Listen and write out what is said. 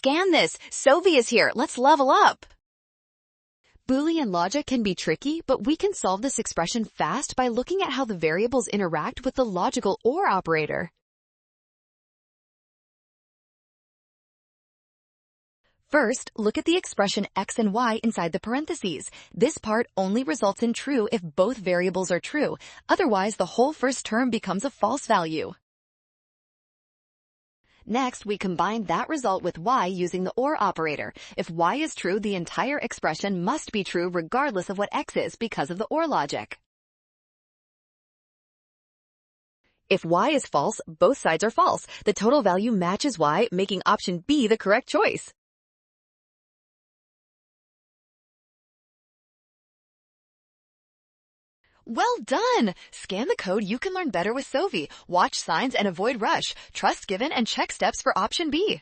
Scan this. Sovi is here. Let's level up. Boolean logic can be tricky, but we can solve this expression fast by looking at how the variables interact with the logical OR operator. First, look at the expression x and y inside the parentheses. This part only results in true if both variables are true. Otherwise, the whole first term becomes a false value. Next, we combine that result with y using the OR operator. If y is true, the entire expression must be true regardless of what x is because of the OR logic. If y is false, both sides are false. The total value matches y, making option B the correct choice. Well done! Scan the code. You can learn better with Sovi. Watch signs and avoid rush. Trust given and check steps for option B.